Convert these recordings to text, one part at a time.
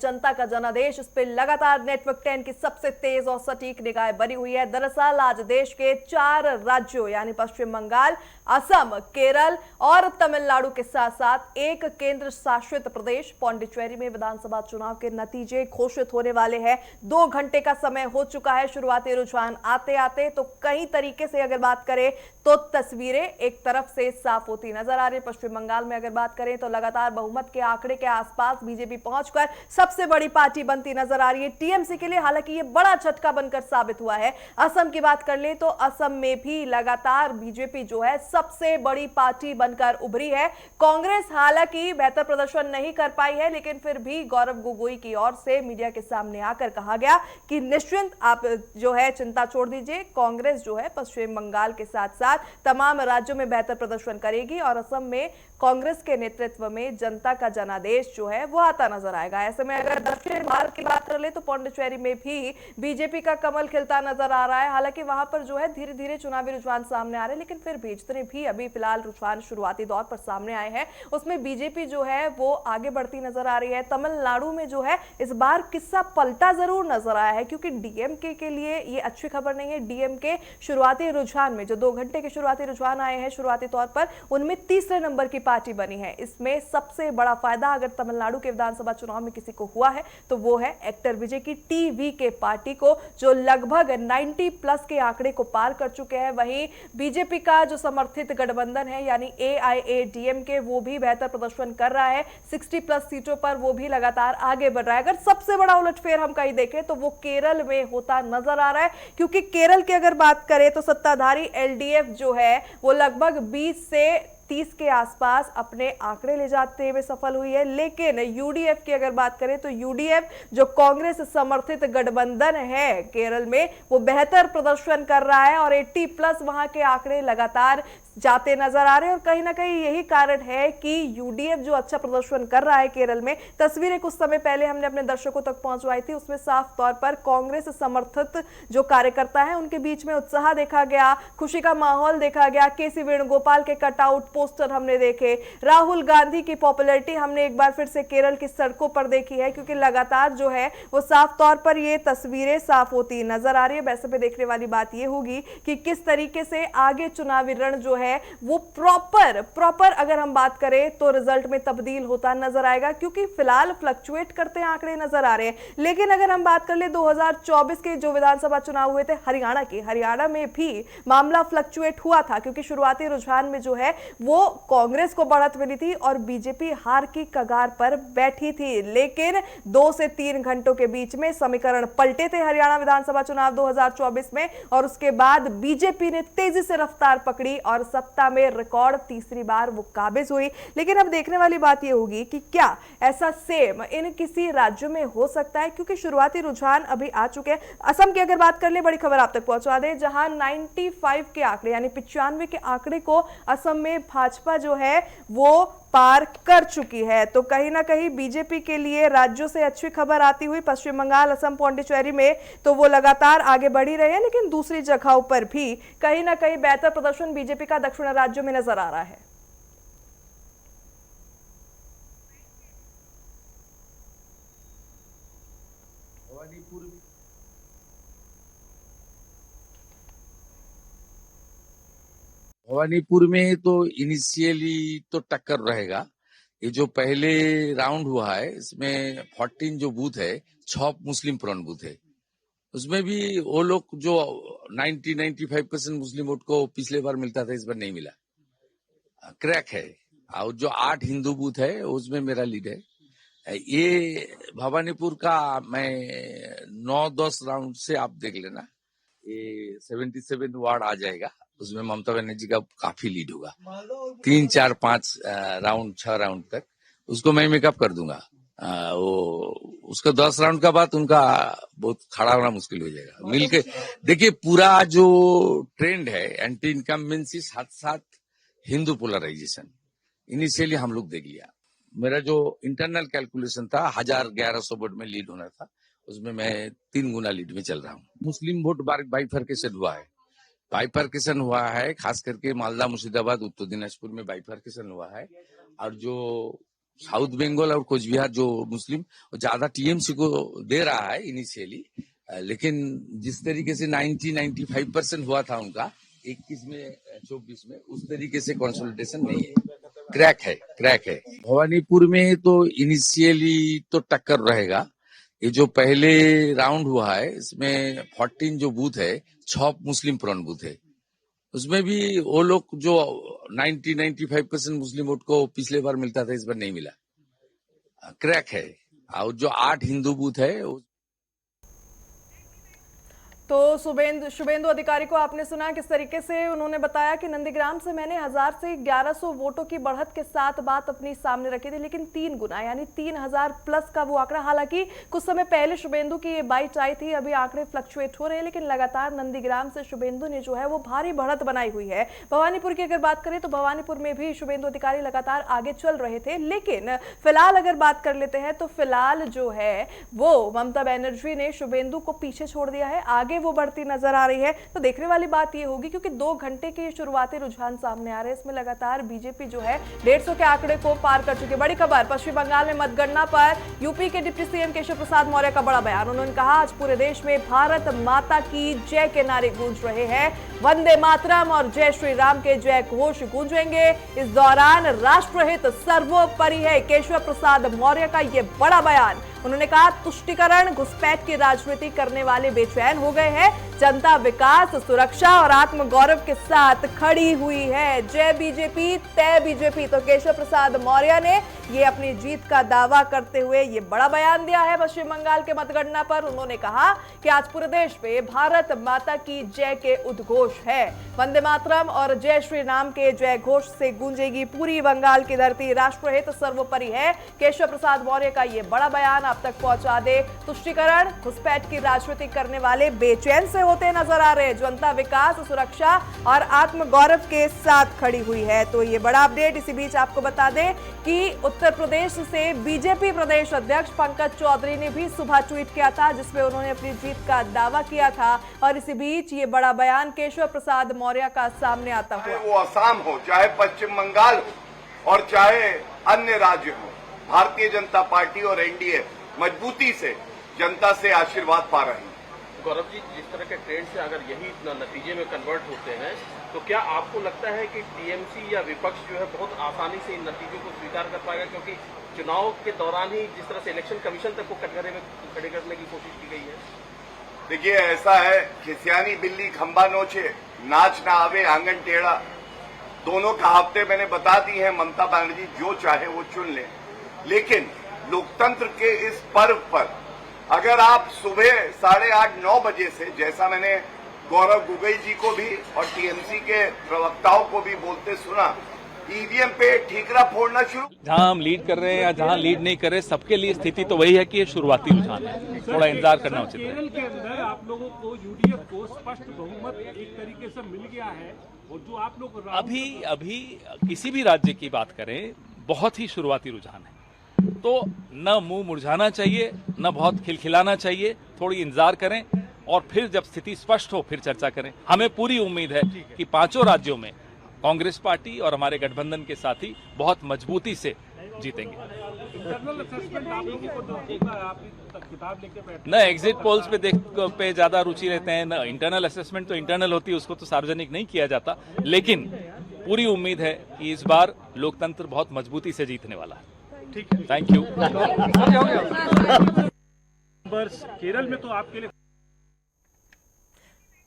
जनता का जनादेश, इस पर लगातार नेटवर्क 10 की सबसे तेज और सटीक निगाह बनी हुई है। दरअसल आज देश के 4 राज्यों यानी पश्चिम बंगाल, असम, केरल और तमिलनाडु के साथ साथ एक केंद्र शासित प्रदेश पौंडीचेरी में विधानसभा चुनाव के नतीजे घोषित होने वाले हैं। 2 घंटे का समय हो चुका है शुरुआती रुझान आते आते, तो कई तरीके से अगर बात करें तो तस्वीरें एक तरफ से साफ होती नजर आ रही है। पश्चिम बंगाल में अगर बात करें तो लगातार बहुमत के आंकड़े के आसपास बीजेपी पहुंचकर सबसे बड़ी पार्टी बनती नजर आ रही है टीएमसी के लिए। हालांकि यह बड़ा झटका बनकर साबित हुआ है। असम की बात कर ले तो असम में भी लगातार बीजेपी जो है सबसे बड़ी पार्टी बनकर उभरी है। कांग्रेस हालांकि बेहतर प्रदर्शन नहीं कर पाई है, लेकिन फिर भी गौरव गोगोई की ओर से मीडिया के सामने आकर कहा गया कि निश्चिंत आप जो है चिंता छोड़ दीजिए, कांग्रेस जो है पश्चिम बंगाल के साथ साथ तमाम राज्यों में बेहतर प्रदर्शन करेगी और असम में कांग्रेस के नेतृत्व में जनता का जनादेश जो है वो आता नजर आएगा। ऐसे में अगर दक्षिण भारत की बात कर ले तो पौंडीचेरी में भी बीजेपी का कमल खिलता नजर आ रहा है। हालांकि वहां पर जो है धीरे धीरे चुनावी रुझान सामने आ रहे हैं, लेकिन फिर भी जितने भी अभी फिलहाल रुझान शुरुआती दौर पर सामने आए हैं उसमें बीजेपी जो है वो आगे बढ़ती नजर आ रही है। तमिलनाडु में जो है इस बार किस्सा पलटा जरूर नजर आया है, क्योंकि डीएमके के लिए ये अच्छी खबर नहीं है। डीएमके शुरुआती रुझान में जो 2 घंटे के शुरुआती रुझान आए हैं शुरुआती तौर पर, उनमें तीसरे नंबर की पार्टी बनी है। इसमें सबसे बड़ा फायदा अगर तमिलनाडु के विधानसभा चुनाव में किसी को हुआ है तो वो है एक्टर विजय की टीवीके पार्टी को, जो लगभग 90+ के आंकड़े को पार कर चुके हैं। वहीं बीजेपी का जो समर्थित गठबंधन है यानी एआईएडीएमके, वो भी बेहतर प्रदर्शन कर रहा है। 60+ सीटों पर वो भी लगातार आगे बढ़ रहा है। अगर सबसे बड़ा उलटफेर हम कहीं देखें तो वो केरल में होता नजर आ रहा है, क्योंकि केरल की अगर बात करें तो सत्ताधारी एलडीएफ जो है वो लगभग 20 से 30 के आसपास अपने आंकड़े ले जाते हुए सफल हुई है। लेकिन यूडीएफ की अगर बात करें तो यूडीएफ जो कांग्रेस समर्थित गठबंधन है केरल में, वो बेहतर प्रदर्शन कर रहा है और 80+ वहां के आंकड़े लगातार जाते नजर आ रहे हैं। और कहीं ना कहीं यही कारण है कि यूडीएफ जो अच्छा प्रदर्शन कर रहा है केरल में। तस्वीरें कुछ समय पहले हमने अपने दर्शकों तक पहुंचवाई थी, उसमें साफ तौर पर कांग्रेस समर्थित जो कार्यकर्ता है उनके बीच में उत्साह देखा गया, खुशी का माहौल देखा गया। केसी वेणुगोपाल के कटआउट पोस्टर हमने देखे, राहुल गांधी की पॉपुलैरिटी हमने एक बार फिर से केरल की सड़कों पर देखी है, क्योंकि लगातार जो है वो साफ तौर पर ये तस्वीरें साफ होती नजर आ रही है। वैसे भी देखने वाली बात ये होगी कि किस तरीके से आगे चुनावी रण जो है वो प्रॉपर अगर हम बात करें तो रिजल्ट में तब्दील होता नजर आएगा, क्योंकि फिलहाल फ्लक्चुएट करते आंकड़े नजर आ रहे हैं। लेकिन अगर हम बात कर ले 2024 के जो विधानसभा चुनाव हुए थे हरियाणा में भी मामला फ्लक्चुएट हुआ था, क्योंकि शुरुआती रुझान में जो है वो कांग्रेस को बढ़त मिली थी और बीजेपी हार की कगार पर बैठी थी। लेकिन 2 से 3 घंटों के बीच में समीकरण पलटे थे हरियाणा विधानसभा चुनाव 2024 में, और उसके बाद बीजेपी ने तेजी से रफ्तार पकड़ी और सत्ता में रिकॉर्ड तीसरी बार वो काबिज हुई। लेकिन अब देखने वाली बात यह होगी कि क्या ऐसा सेम इन किसी राज्यों में हो सकता है, क्योंकि शुरुआती रुझान अभी आ चुके हैं। असम की अगर बात कर ले, बड़ी खबर आप तक पहुंचा दे, जहां 95 के आंकड़े यानी 95 के आंकड़े को असम में भाजपा जो है वो पार कर चुकी है। तो कहीं ना कहीं बीजेपी के लिए राज्यों से अच्छी खबर आती हुई पश्चिम बंगाल, असम, पौंडीचेरी में तो वो लगातार आगे बढ़ी रहे हैं, लेकिन दूसरी जगहों पर भी कहीं ना कहीं बेहतर प्रदर्शन बीजेपी का दक्षिण राज्यों में नजर आ रहा है। भवानीपुर में तो इनिशियली तो टक्कर रहेगा। ये जो पहले राउंड हुआ है इसमें 14 जो बूथ है, 6 मुस्लिम प्रॉन बूथ है, उसमें भी वो लोग जो 90-95% मुस्लिम वोट को पिछले बार मिलता था इस बार नहीं मिला, क्रैक है। और जो 8 हिंदू बूथ है उसमें मेरा लीड है। ये भवानीपुर का मैं 9-10 राउंड से आप देख लेना, ये 77 वार्ड आ जाएगा, उसमें ममता बनर्जी का काफी लीड होगा। 3, 4, 5 राउंड, 6 राउंड तक उसको मैं मेकअप कर दूंगा। वो उसका 10 राउंड का बाद उनका बहुत खड़ा होना मुश्किल हो जाएगा। मिलके देखिए, पूरा जो ट्रेंड है एंटी इनकम्बेंसी साथ साथ हिंदू पोलराइजेशन इनिशियली हम लोग देख लिया। मेरा जो इंटरनल कैलकुलेशन था 1100 वोट में लीड होना था, उसमें मैं 3 गुना लीड में चल रहा हूँ। मुस्लिम वोट बाइफरकेशन हुआ है, बाइफरकेशन हुआ है, खास करके मालदा, मुर्शिदाबाद, उत्तर दिनाजपुर में बाइफरकेशन हुआ है। और जो साउथ बंगाल और कोच बिहार जो मुस्लिम ज्यादा टीएमसी को दे रहा है इनिशियली, लेकिन जिस तरीके से 90-95% हुआ था उनका 21 में 24 में, उस तरीके से कंसोलिडेशन नहीं है, क्रैक है। भवानीपुर में तो इनिशियली तो टक्कर रहेगा। ये जो पहले राउंड हुआ है इसमें 14 जो बूथ है 6 मुस्लिम प्रॉन बूथ है, उसमें भी वो लोग जो 90-95% मुस्लिम वोट को पिछले बार मिलता था इस बार नहीं मिला, क्रैक है। और जो 8 हिंदू बूथ है तो शुभेंदु अधिकारी को आपने सुना किस तरीके से उन्होंने बताया कि नंदीग्राम से मैंने 1000 से 1100 वोटों की बढ़त के साथ बात अपनी सामने रखी थी, लेकिन 3 गुना यानी 3000 प्लस का वो आंकड़ा। हालांकि कुछ समय पहले शुभेंदु की ये बाइट आई थी, अभी आंकड़े फ्लक्चुएट हो रहे हैं, लेकिन लगातार नंदीग्राम से शुभेंदु ने जो है वो भारी बढ़त बनाई हुई है। भवानीपुर की अगर बात करें तो भवानीपुर में भी शुभेंदु अधिकारी लगातार आगे चल रहे थे, लेकिन फिलहाल अगर बात कर लेते हैं तो फिलहाल जो है वो ममता बनर्जी ने शुभेंदु को पीछे छोड़ दिया है, आगे वो बढ़ती नजर आ रही है। तो देखने वाली बात ये होगी, क्योंकि 2 घंटे के शुरुआती रुझान सामने आ रहे हैं, इसमें लगातार बीजेपी जो है 150 के आंकड़े को पार कर चुकी है। बड़ी खबर, पश्चिम बंगाल में मतगणना पर यूपी के डिप्टी सीएम केशव प्रसाद मौर्य का बड़ा बयान। उन्होंने कहा आज पूरे देश में भारत माता की जय के नारे गूंज रहे हैं, वंदे मातरम और जय श्री राम के जय घोष गूंजेंगे। इस दौरान राष्ट्रहित सर्वोपरि है, केशव प्रसाद मौर्य का यह बड़ा बयान। उन्होंने कहा तुष्टीकरण घुसपैठ की राजनीति करने वाले बेचैन हो गए हैं, जनता विकास, सुरक्षा और आत्मगौरव के साथ खड़ी हुई है। जय बीजेपी, तय बीजेपी। तो केशव प्रसाद मौर्य ने ये अपनी जीत का दावा करते हुए ये बड़ा बयान दिया है पश्चिम बंगाल के मतगणना पर। उन्होंने कहा कि आज पूरे देश पे भारत माता की जय के उद्घोष है, वंदे मातरम और जय श्री राम के जय घोष से गूंजेगी पूरी बंगाल की धरती, राष्ट्रहित सर्वोपरि है। केशव प्रसाद मौर्य का ये बड़ा बयान आप तक पहुंचा दे। तुष्टीकरण घुसपैठ की राजनीति करने वाले बेचैन से होते नजर आ रहे हैं, जनता विकास, सुरक्षा और आत्मगौरव के साथ खड़ी हुई है। तो ये बड़ा अपडेट। इसी बीच आपको बता दें कि उत्तर प्रदेश से बीजेपी प्रदेश अध्यक्ष पंकज चौधरी ने भी सुबह ट्वीट किया था, जिसमें उन्होंने अपनी जीत का दावा किया था। और इसी बीच ये बड़ा बयान केशव प्रसाद मौर्य का सामने आता हुआ। वो असम हो, चाहे पश्चिम बंगाल हो और चाहे अन्य राज्य हो, भारतीय जनता पार्टी और एनडीए मजबूती से जनता से आशीर्वाद पा रहे हैं। गौरव जी, जिस तरह के ट्रेंड से अगर यही नतीजे में कन्वर्ट होते हैं तो क्या आपको लगता है कि टीएमसी या विपक्ष जो है बहुत आसानी से इन नतीजों को स्वीकार कर पाएगा? क्योंकि चुनाव के दौरान ही जिस तरह से इलेक्शन कमीशन तक को कटघरे में खड़े करने की कोशिश की गई है। देखिए, ऐसा है, खिसियानी बिल्ली खंबा नोचे, नाच ना आवे आंगन टेढ़ा, दोनों कहावतें मैंने बता दी हैं। ममता बनर्जी जो चाहे वो चुन ले, लेकिन लोकतंत्र के इस पर्व पर अगर आप सुबह 8:30-9 बजे से, जैसा मैंने गौरव गोगोई जी को भी और टीएमसी के प्रवक्ताओं को भी बोलते सुना, ईवीएम पे ठीकरा फोड़ना शुरू। जहां हम लीड कर रहे हैं या जहां लीड नहीं कर रहे, सबके लिए स्थिति तो वही है कि ये शुरुआती रुझान है, थोड़ा इंतजार करना उचित है। केरल के अंदर आप लोगों को यूडीएफ को स्पष्ट बहुमत एक तरीके से मिल गया है, और जो आप लोग अभी किसी भी राज्य की बात करें, बहुत ही शुरुआती रुझान है, तो न मुंह मुरझाना चाहिए, न बहुत खिलखिलाना चाहिए, थोड़ी इंतजार करें और फिर जब स्थिति स्पष्ट हो फिर चर्चा करें। हमें पूरी उम्मीद है कि 5 राज्यों में कांग्रेस पार्टी और हमारे गठबंधन के साथी बहुत मजबूती से जीतेंगे। इंटरनल असेसमेंट आप लोगों को तो आप किताब लेके बैठे, न एग्जिट पोल्स पे ज्यादा रुचि लेते हैं, न इंटरनल असेसमेंट तो इंटरनल होती है, उसको तो सार्वजनिक नहीं किया जाता, लेकिन पूरी उम्मीद है कि इस बार लोकतंत्र बहुत मजबूती से जीतने वाला है। ठीक है, थैंक यू। केरल में तो आपके लिए।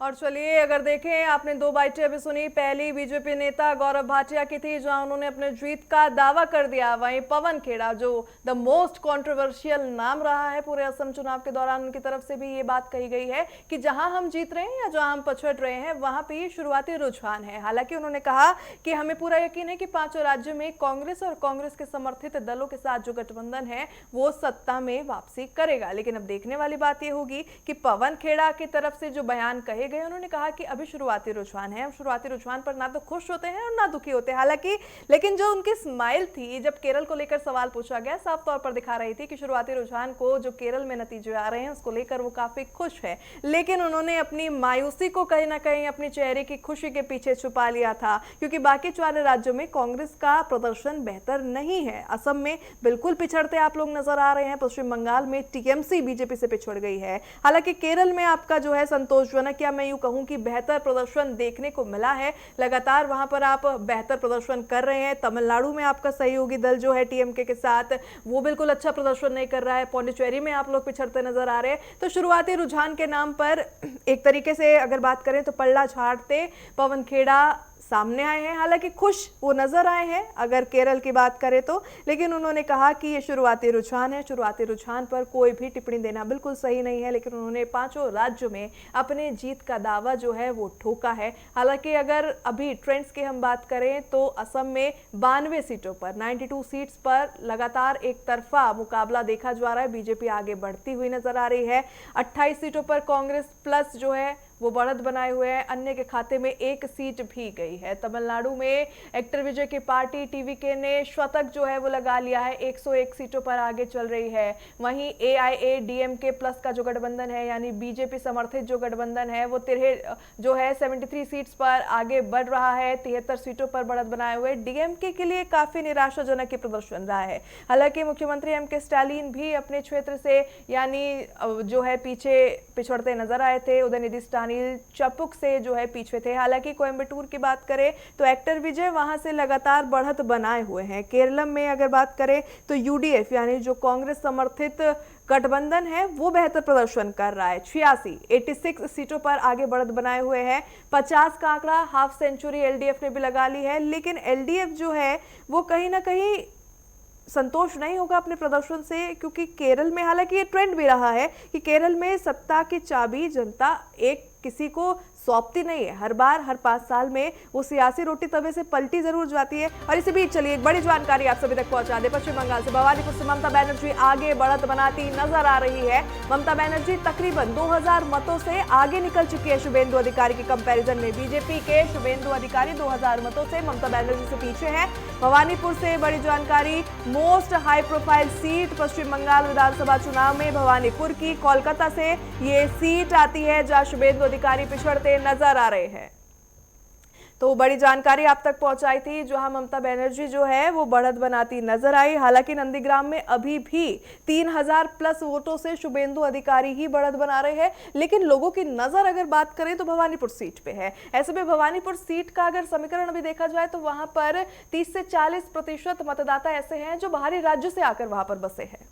और चलिए अगर देखें, आपने 2 बाइटें अभी सुनी। पहली बीजेपी नेता गौरव भाटिया की थी, जहां उन्होंने अपने जीत का दावा कर दिया। वहीं पवन खेड़ा, जो द मोस्ट कंट्रोवर्शियल नाम रहा है पूरे असम चुनाव के दौरान, उनकी तरफ से भी ये बात कही गई है कि जहां हम जीत रहे हैं या जहां हम पछड़ रहे हैं, वहां पे ये शुरुआती रुझान है। हालांकि उन्होंने कहा कि हमें पूरा यकीन है कि 5 राज्यों में कांग्रेस और कांग्रेस के समर्थित दलों के साथ जो गठबंधन है वो सत्ता में वापसी करेगा। लेकिन अब देखने वाली बात यह होगी कि पवन खेड़ा की तरफ से जो बयान कहे गए। उन्होंने कहा कि अभी शुरुआती रुझान है, हम शुरुआती रुझान पर ना तो खुश होते हैं और ना दुखी होते हैं। हालांकि लेकिन जो उनकी स्माइल थी जब केरल को लेकर सवाल पूछा गया, साफ तौर पर दिखा रही थी कि शुरुआती रुझान को जो केरल में नतीजे आ रहे हैं उसको लेकर वो काफी खुश है। लेकिन उन्होंने अपनी मायूसी को कहीं ना कहीं अपने चेहरे की खुशी के पीछे छुपा लिया था, क्योंकि बाकी 4 राज्यों में कांग्रेस का प्रदर्शन बेहतर नहीं है। असम में बिल्कुल पिछड़ते आप लोग नजर आ रहे हैं, पश्चिम बंगाल में टीएमसी बीजेपी से पिछड़ गई है। हालांकि केरल में आपका जो है संतोषजनक, या मैं यूं कहूं कि बेहतर प्रदर्शन देखने को मिला है। लगातार वहां पर आप बेहतर प्रदर्शन कर रहे हैं। तमिलनाडु में आपका सहयोगी दल जो है टीएमके के साथ, वो बिल्कुल अच्छा प्रदर्शन नहीं कर रहा है। पौंडीचेरी में आप लोग पिछड़ते नजर आ रहे हैं। तो शुरुआती रुझान के नाम पर एक तरीके से अगर बात करें तो पल्ला झाड़ते पवन खेड़ा सामने आए हैं। हालांकि खुश वो नजर आए हैं अगर केरल की बात करें तो, लेकिन उन्होंने कहा कि ये शुरुआती रुझान है, शुरुआती रुझान पर कोई भी टिप्पणी देना बिल्कुल सही नहीं है। लेकिन उन्होंने 5 राज्यों में अपने जीत का दावा जो है वो ठोका है। हालांकि अगर अभी ट्रेंड्स की हम बात करें तो असम में 92 सीटों पर 92 सीट्स पर लगातार एक तरफा मुकाबला देखा जा रहा है। बीजेपी आगे बढ़ती हुई नजर आ रही है। 28 सीटों पर कांग्रेस प्लस जो है वो बढ़त बनाए हुए हैं। अन्य के खाते में 1 सीट भी गई है। तमिलनाडु में एक्टर विजय की पार्टी टीवीके ने शतक जो है वो लगा लिया है, 101 सीटों पर आगे चल रही है। वहीं AIADMK प्लस का जो गठबंधन है, यानी बीजेपी समर्थित जो गठबंधन है, वो 73 सीट्स पर आगे बढ़ रहा है, 73 सीटों पर बढ़त बनाए हुए। डीएमके के लिए काफी निराशाजनक प्रदर्शन रहा है। हालांकि मुख्यमंत्री MK स्टालिन भी अपने क्षेत्र से यानी जो है पीछे पिछड़ते नजर आए थे। उदयनिधि स्टालिन चपुक से जो है पीछे थे। हालांकि कोयम्बटूर की बात करें तो एक्टर विजय वहां से लगातार बढ़त बनाए हुए हैं। केरलम में अगर बात करें तो UDF यानी जो कांग्रेस समर्थित गठबंधन है वो बेहतर प्रदर्शन कर रहा है। 86 सीटों पर आगे बढ़त बनाए हुए हैं। 50 का आंकड़ा, हाफ सेंचुरी LDF ने भी लगा ली है। लेकिन LDF जो है वो कहीं ना कहीं संतोष नहीं होगा अपने प्रदर्शन से, क्योंकि केरल में हालांकि ये ट्रेंड भी रहा है कि केरल में सत्ता की चाबी जनता एक किसी को सौंपती नहीं है। हर बार हर 5 साल में वो सियासी रोटी तवे से पलटी जरूर जाती है। और इसी बीच चलिए एक बड़ी जानकारी आप सभी तक पहुंचा दे। पश्चिम बंगाल से भवानीपुर से ममता बनर्जी आगे बढ़त बनाती नजर आ रही है। ममता बनर्जी तकरीबन 2000 मतों से आगे निकल चुकी है शुभेंदु अधिकारी के कंपैरिजन में। बीजेपी के शुभेंदु अधिकारी 2000 मतों से ममता बनर्जी से पीछे है। भवानीपुर से बड़ी जानकारी, मोस्ट हाई प्रोफाइल सीट पश्चिम बंगाल विधानसभा चुनाव में भवानीपुर की, कोलकाता से ये सीट आती है जहां शुभेंदु अधिकारी पिछड़ते नजर आ रहे हैं। तो बड़ी जानकारी आप तक पहुंचाई थी, जहां ममता बनर्जी जो है वो बढ़त बनाती नजर आई। हालांकि नंदीग्राम में अभी भी 3000 प्लस वोटों से शुभेंदु अधिकारी ही बढ़त बना रहे हैं। लेकिन लोगों की नजर अगर बात करें तो भवानीपुर सीट पे है। ऐसे में भवानीपुर सीट का अगर समीकरण अभी देखा जाए तो वहां पर 30 से 40% मतदाता ऐसे हैं जो बाहरी राज्यों से आकर वहां पर बसे हैं।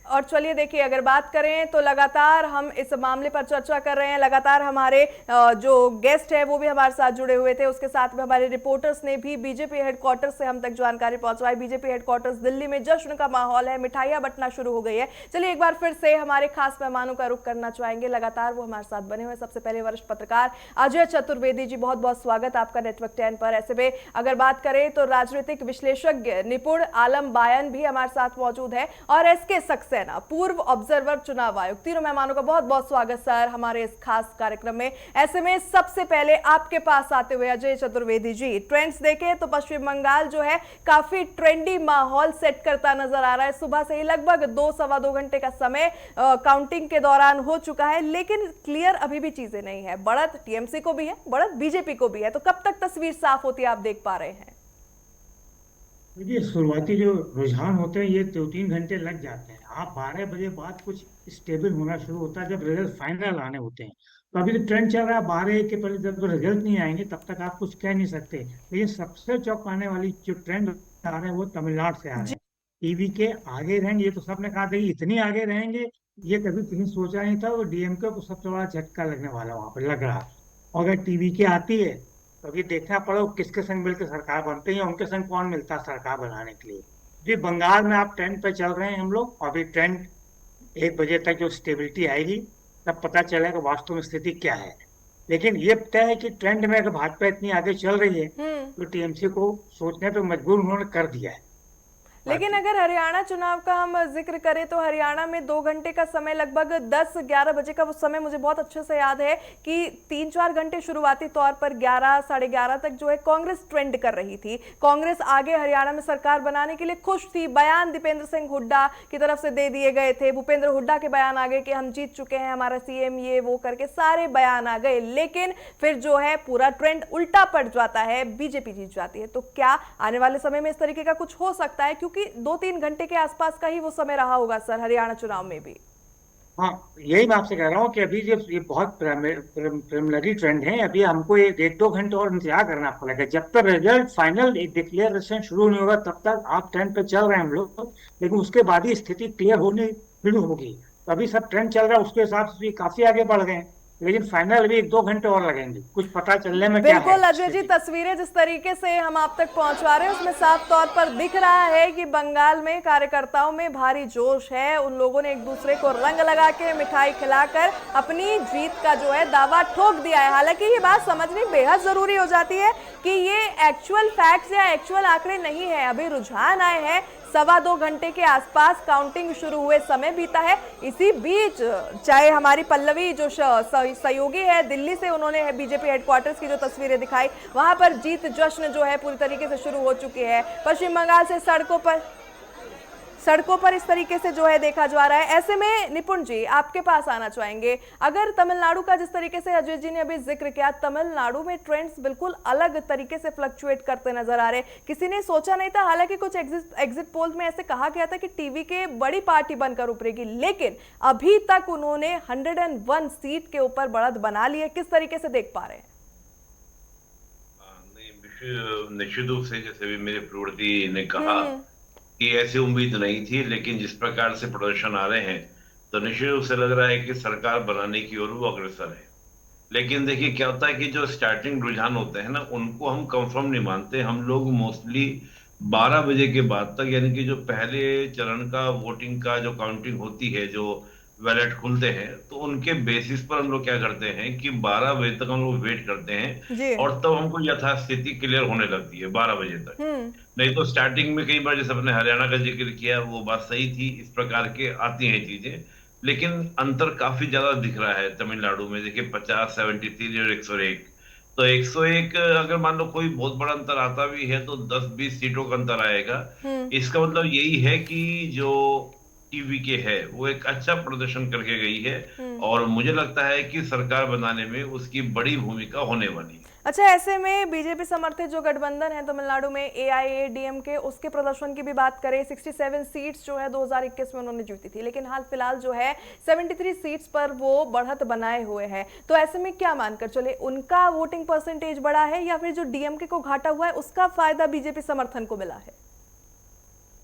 और चलिए देखिए, अगर बात करें तो लगातार हम इस मामले पर चर्चा कर रहे हैं। लगातार हमारे जो गेस्ट है वो भी हमारे साथ जुड़े हुए थे। उसके साथ में हमारे रिपोर्टर्स ने भी बीजेपी हेडक्वार्टर्स से हम तक जानकारी पहुंचवाई। बीजेपी हेडक्वार्टर्स दिल्ली में जश्न का माहौल है, मिठाइयां बंटना शुरू हो गई है। चलिए एक बार फिर से हमारे खास मेहमानों का रुख करना चाहेंगे। लगातार वो हमारे साथ बने हुए। सबसे पहले वरिष्ठ पत्रकार अजय चतुर्वेदी जी, बहुत बहुत स्वागत आपका नेटवर्क 10 पर। ऐसे में अगर बात करें तो राजनीतिक विश्लेषज्ञ निपुण आलम बायन भी हमारे साथ मौजूद है, और SK सक्सेना, पूर्व ऑब्जर्वर चुनाव आयोग। तीनों मेहमानों का बहुत बहुत स्वागत सर हमारे इस खास कार्यक्रम में। ऐसे में सबसे पहले आपके पास आते हुए अजय चतुर्वेदी जी, ट्रेंड्स देखें तो पश्चिम बंगाल जो है काफी ट्रेंडी माहौल सेट करता नजर आ रहा है। सुबह से ही लगभग 2-2.25 घंटे का समय काउंटिंग के दौरान हो चुका है, लेकिन क्लियर अभी भी चीजें नहीं है। बढ़त टीएमसी को भी है, बढ़त बीजेपी को भी है। तो कब तक तस्वीर साफ होती है आप देख पा रहे हैं? देखिए, शुरुआती जो रुझान होते हैं ये 2-3 घंटे लग जाते हैं। आप 12 बजे बाद कुछ स्टेबल होना शुरू होता है जब रिजल्ट फाइनल आने होते हैं। तो अभी तो ट्रेंड चल रहा है 12 के पहले जब रिजल्ट नहीं आएंगे तब तक आप कुछ कह नहीं सकते। लेकिन सबसे चौंकाने वाली जो ट्रेंड आ रहे हैं वो तमिलनाडु से आ रहे हैं। टीवी के आगे रहेंगे, ये तो सबने कहा था कि इतनी आगे रहेंगे, ये कभी किसी सोचा नहीं था। वो डीएमके को सबसे बड़ा झटका लगने वाला वहां पर लग रहा। और अगर टीवी के आती है तो अभी देखना पड़ा किसके संग मिलकर सरकार बनते हैं या उनके संग कौन मिलता है सरकार बनाने के लिए। जी, बंगाल में आप ट्रेंड पे चल रहे हैं हम लोग। अभी ट्रेंड 1 बजे तक जो स्टेबिलिटी आएगी तब पता चलेगा वास्तव में स्थिति क्या है। लेकिन ये तय है कि ट्रेंड में अगर भाजपा इतनी आगे चल रही है तो टीएमसी को सोचने पे मजबूर उन्होंने कर दिया है। लेकिन अगर हरियाणा चुनाव का हम जिक्र करें तो हरियाणा में 2 घंटे का समय, लगभग 10-11 बजे का वो समय मुझे बहुत अच्छे से याद है कि 3-4 घंटे शुरुआती तौर पर 11 साढ़े 11 तक जो है कांग्रेस ट्रेंड कर रही थी। कांग्रेस आगे हरियाणा में सरकार बनाने के लिए खुश थी। बयान दीपेंद्र सिंह हुड्डा की तरफ से दे दिए गए थे, भूपेंद्र हुड्डा के बयान आ गए कि हम जीत चुके हैं, हमारा सीएम ये वो करके सारे बयान आ गए। लेकिन फिर जो है पूरा ट्रेंड उल्टा पड़ जाता है, बीजेपी जीत जाती है। तो क्या आने वाले समय में इस तरीके का कुछ हो सकता है, क्योंकि 2-3 घंटे के आसपास का ही वो समय रहा होगा सर हरियाणा चुनाव में भी? हाँ, यही मैं आपसे कह रहा हूँ कि अभी जब ये बहुत प्रिलिमिनरी ट्रेंड है, अभी हमको 1-2 घंटे और इंतजार करना पड़ेगा। जब तक रिजल्ट फाइनल डिक्लेरेशन शुरू नहीं होगा तब तक आप ट्रेंड पे चल रहे हैं हम लोग, लेकिन उसके बाद ही स्थिति क्लियर होने शुरू होगी। तो अभी सब ट्रेंड चल रहा है, उसके हिसाब से काफी आगे बढ़ गए हैं, लेकिन फाइनल भी 1-2 घंटे और लगेंगे कुछ पता चलने में। क्या बिल्कुल है अजय जी, तस्वीरें जिस तरीके से हम आप तक पहुंचा रहे हैं उसमें साफ तौर पर दिख रहा है कि बंगाल में कार्यकर्ताओं में भारी जोश है। उन लोगों ने एक दूसरे को रंग लगा के, मिठाई खिलाकर अपनी जीत का जो है दावा ठोक दिया है। हालांकि ये बात समझनी बेहद जरूरी हो जाती है कि ये एक्चुअल फैक्ट्स या एक्चुअल आंकड़े नहीं है, अभी रुझान आए हैं। 2.25 घंटे के आसपास काउंटिंग शुरू हुए समय बीता है। इसी बीच चाहे हमारी पल्लवी जो सहयोगी है दिल्ली से, उन्होंने बीजेपी हेडक्वार्टर्स की जो तस्वीरें दिखाई, वहां पर जीत जश्न जो है पूरी तरीके से शुरू हो चुकी है। पश्चिम बंगाल से सड़कों पर इस तरीके से जो है देखा जा रहा है। ऐसे में निपुण जी आपके पास आना चाहेंगे, अगर तमिलनाडु का जिस तरीके से अजय जी ने अभी जिक्र किया, तमिलनाडु में ट्रेंड्स बिल्कुल अलग तरीके से फ्लक्चुएट करते नजर आ रहे। किसी ने सोचा नहीं था, हालांकि कुछ एग्जिट पोल में ऐसे कहा गया था कि टीवी के बड़ी पार्टी बनकर उभरेगी, लेकिन अभी तक उन्होंने 101 सीट के ऊपर बढ़त बना ली है। किस तरीके से देख पा रहे हैं? निश्चित रूप से, जैसे भी मेरे प्रवृत्ति ने कहा कि ऐसी उम्मीद नहीं थी, लेकिन जिस प्रकार से प्रदर्शन आ रहे हैं तो निश्चित रूप से लग रहा है कि सरकार बनाने की ओर वो अग्रसर है। लेकिन देखिए क्या होता है कि जो स्टार्टिंग रुझान होते हैं ना, उनको हम कंफर्म नहीं मानते। हम लोग मोस्टली 12 बजे के बाद तक, यानी कि जो पहले चरण का वोटिंग का जो काउंटिंग होती है, जो बैलेट खुलते हैं, तो उनके बेसिस पर हम लोग क्या करते हैं कि 12 बजे तक हम लोग वेट करते हैं और तब हमको यथास्थिति क्लियर होने लगती है 12 बजे तक। नहीं तो स्टार्टिंग में कई बार, जैसे अपने हरियाणा का जिक्र किया, वो बात सही थी, इस प्रकार के आती हैं चीजें, लेकिन अंतर काफी ज्यादा दिख रहा है तमिलनाडु में। देखिए 50, 73 और 101, तो 101 अगर मान लो कोई बहुत बड़ा अंतर आता भी है तो 10-20 सीटों का अंतर आएगा। इसका मतलब यही है कि जो टीवी के है वो एक अच्छा प्रदर्शन करके गई है और मुझे लगता है कि सरकार बनाने में उसकी बड़ी भूमिका होने वाली है। अच्छा, ऐसे में बीजेपी समर्थित जो गठबंधन है तमिलनाडु में, AIADMK, उसके प्रदर्शन की भी बात करें, 67 सीट्स जो है 2021 में उन्होंने जीती थी, लेकिन हाल फिलहाल जो है 73 सीट्स पर वो बढ़त बनाए हुए हैं। तो ऐसे में क्या मानकर चले, उनका वोटिंग परसेंटेज बढ़ा है या फिर जो DMK को घाटा हुआ है उसका फायदा बीजेपी समर्थन को मिला है?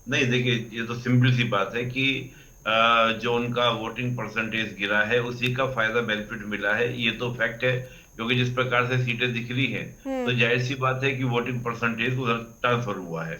नहीं, देखिए ये तो सिंपल सी बात है कि जो उनका वोटिंग परसेंटेज गिरा है उसी का फायदा बेनिफिट मिला है, ये तो फैक्ट है। क्योंकि जिस प्रकार से सीटें दिख रही हैं तो जाहिर सी बात है कि वोटिंग परसेंटेज उधर ट्रांसफर हुआ है।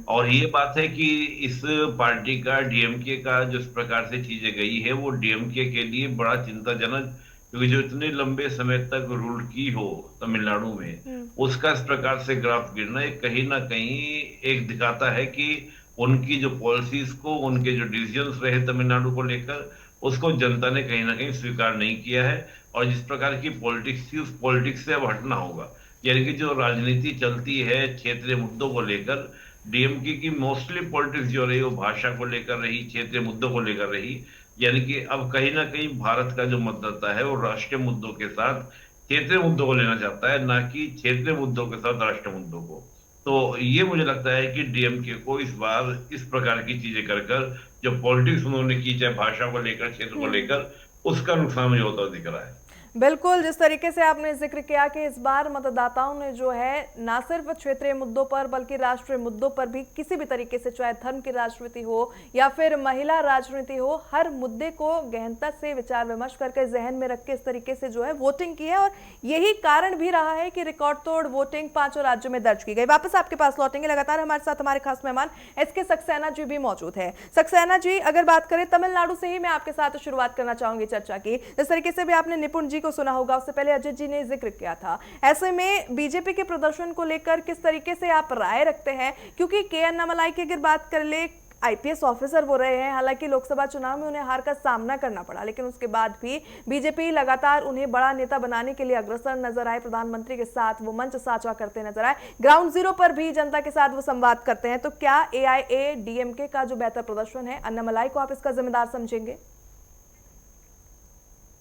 और ये बात है कि इस पार्टी का, DMK का, जिस प्रकार से चीजें गई है वो DMK के लिए बड़ा चिंताजनक, क्योंकि जो इतने लंबे समय तक रूल की हो तमिलनाडु में, उसका इस प्रकार से ग्राफ गिरना एक कहीं ना कहीं एक दिखाता है कि उनकी जो पॉलिसीज को, उनके जो डिसीजंस रहे तमिलनाडु को लेकर, उसको जनता ने कहीं ना कहीं स्वीकार नहीं किया है। और जिस प्रकार की पॉलिटिक्स थी, उस पॉलिटिक्स से अब हटना होगा। यानी कि जो राजनीति चलती है क्षेत्रीय मुद्दों को लेकर, DMK की मोस्टली पॉलिटिक्स जो रही वो भाषा को लेकर रही, क्षेत्रीय मुद्दों को लेकर रही। यानी कि अब कहीं ना कहीं भारत का जो मतदाता है वो राष्ट्रीय मुद्दों के साथ क्षेत्रीय मुद्दों को लेना चाहता है, ना कि क्षेत्रीय मुद्दों के साथ राष्ट्रीय मुद्दों को। तो ये मुझे लगता है कि DMK को इस बार इस प्रकार की चीजें कर जो पॉलिटिक्स उन्होंने की, चाहे भाषा को लेकर, क्षेत्र को लेकर, उसका नुकसान मुझे होता दिख रहा है। बिल्कुल, जिस तरीके से आपने जिक्र किया कि इस बार मतदाताओं ने जो है ना सिर्फ क्षेत्रीय मुद्दों पर बल्कि राष्ट्रीय मुद्दों पर भी किसी भी तरीके से, चाहे धर्म की राजनीति हो या फिर महिला राजनीति हो, हर मुद्दे को गहनता से विचार विमर्श करके जहन में रख के इस तरीके से जो है वोटिंग की है। और यही कारण भी रहा है कि रिकॉर्ड तोड़ वोटिंग 5 राज्यों में दर्ज की गई। वापस आपके पास लौटेंगे, लगातार हमारे साथ हमारे खास मेहमान SK सक्सेना जी भी मौजूद है। सक्सेना जी, अगर बात करें तमिलनाडु से ही मैं आपके साथ शुरुआत करना चाहूंगी चर्चा की। जिस तरीके से भी आपने निपुण जी जी को सुना होगा, उससे पहले अजय जी ने जिक्र किया था। ऐसे में बीजेपी के प्रदर्शन को लेकर किस तरीके से आप राय रखते हैं? क्योंकि के अन्नामलाई की अगर बात कर ले, आईपीएस ऑफिसर वो रहे हैं, हालांकि लोकसभा चुनाव में उन्हें हार का सामना करना पड़ा, लेकिन उसके बाद भी बीजेपी लगातार उन्हें बड़ा नेता बनाने के लिए अग्रसर नजर आए। प्रधानमंत्री के साथ वो मंच साझा करते नजर आए, ग्राउंड जीरो पर भी जनता के साथ वो संवाद करते हैं। तो क्या एआईएडीएमके का जो बेहतर प्रदर्शन है, अन्नामलाई को आप इसका जिम्मेदार समझेंगे?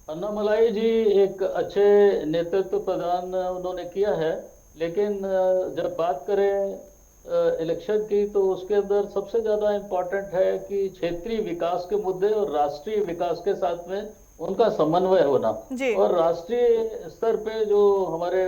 अन्नामलाई जी एक अच्छे नेतृत्व प्रदान उन्होंने किया है, लेकिन जब बात करें इलेक्शन की तो उसके अंदर सबसे ज्यादा इम्पोर्टेंट है कि क्षेत्रीय विकास के मुद्दे और राष्ट्रीय विकास के साथ में उनका समन्वय होना। और राष्ट्रीय स्तर पे जो हमारे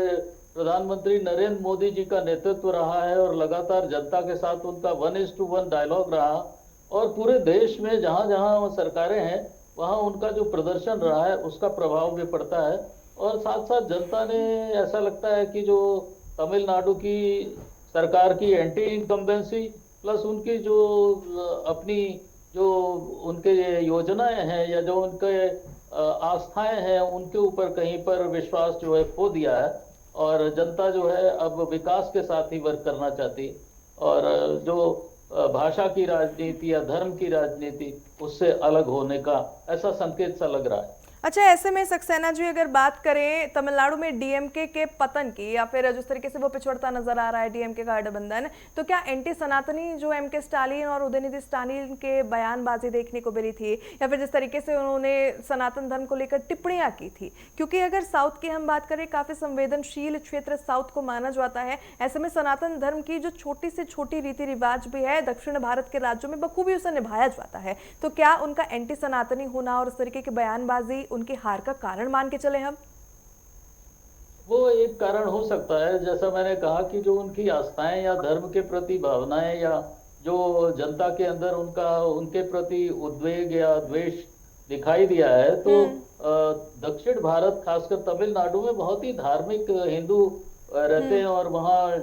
प्रधानमंत्री नरेंद्र मोदी जी का नेतृत्व रहा है और लगातार जनता के साथ उनका 1:1 डायलॉग रहा, और पूरे देश में जहां जहां सरकारें हैं वहां उनका जो प्रदर्शन रहा है उसका प्रभाव भी पड़ता है। और साथ साथ जनता ने, ऐसा लगता है कि जो तमिलनाडु की सरकार की एंटी इनकम्बेंसी प्लस उनकी जो अपनी जो उनके योजनाएं हैं या जो उनके आस्थाएं हैं उनके ऊपर कहीं पर विश्वास जो है खो दिया है, और जनता जो है अब विकास के साथ ही वर्क करना चाहती, और जो भाषा की राजनीति या धर्म की राजनीति उससे अलग होने का ऐसा संकेत सा लग रहा है। अच्छा, ऐसे में सक्सेना जी अगर बात करें तमिलनाडु में डीएमके के पतन की, या फिर जिस तरीके से वो पिछड़ता नजर आ रहा है डीएमके का गठबंधन, तो क्या एंटी सनातनी जो एमके स्टालिन और उदयनिधि स्टालिन के बयानबाजी देखने को मिली थी, या फिर जिस तरीके से उन्होंने सनातन धर्म को लेकर टिप्पणियां की थी? क्योंकि अगर साउथ की हम बात करें, काफी संवेदनशील क्षेत्र साउथ को माना जाता है। ऐसे में सनातन धर्म की जो छोटी से छोटी रीति रिवाज भी है दक्षिण भारत के राज्यों में बखूबी उसे निभाया जाता है। तो क्या उनका एंटी सनातनी होना और इस तरीके की बयानबाजी उनकी हार का कारण मान के चले हम? वो एक कारण हो सकता है, जैसा मैंने कहा कि जो उनकी आस्थाएं या धर्म के प्रति भावनाएं या जो जनता के अंदर उनका उनके प्रति उद्वेग या द्वेष दिखाई दिया है, तो दक्षिण भारत खासकर तमिलनाडु में बहुत ही धार्मिक हिंदू रहते हैं, और वहाँ